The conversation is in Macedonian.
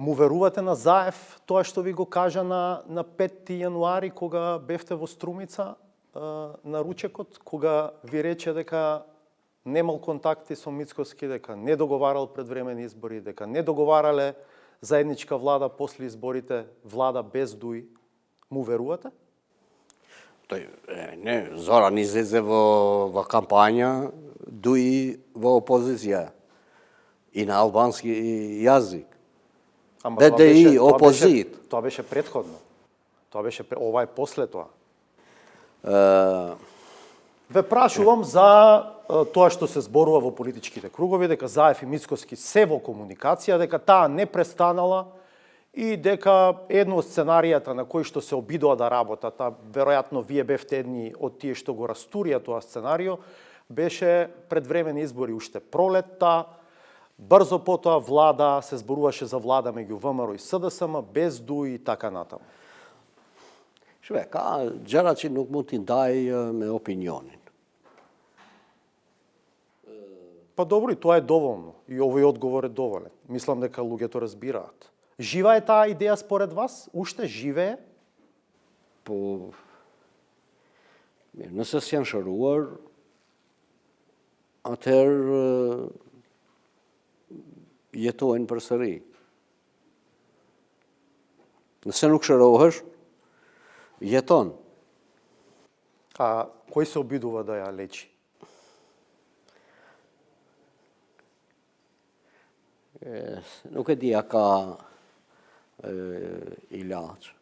Му верувате на Заев тоа што ви го кажа на 5 јануари кога бевте во Струмица на ручекот, кога ви рече дека немал контакти со Мицкоски, дека не договарал предвремени избори, дека не договарале заедничка влада после изборите, влада без Дуи? Му верувате? Не, Зоран излезе во кампања, Дуи во опозиција и на албански јазик. ДДИ, опозит. Тоа беше претходно. Ова е после тоа. Ве прашувам за тоа што се зборува во политичките кругови, дека Заев и Мицкоски се во комуникација, дека таа не престанала и дека едно од сценаријата на кои што се обидува да работат, а веројатно вие бевте едни од тие што го растурија тоа сценарио, беше предвремени избори уште пролетта, брзо потоа влада, се зборуваше за влада меѓу ВМРО и СДСМ, без Дуи и така натаму. Shve, ka gjëra që nuk mund t'i ndaj me opinionin. Па добро, и тоа е доволно. И овој одговор е доволен. Мислам дека луѓето разбираат. Жива е таа идеја според вас? Уште живее? Po, mirë, nëse s'janë shëruar, atëherë jetojnë përsëri. Nëse nuk shërohesh, jeton. А кој се обидува да ја лечи? Nuk e di a ka ilaç.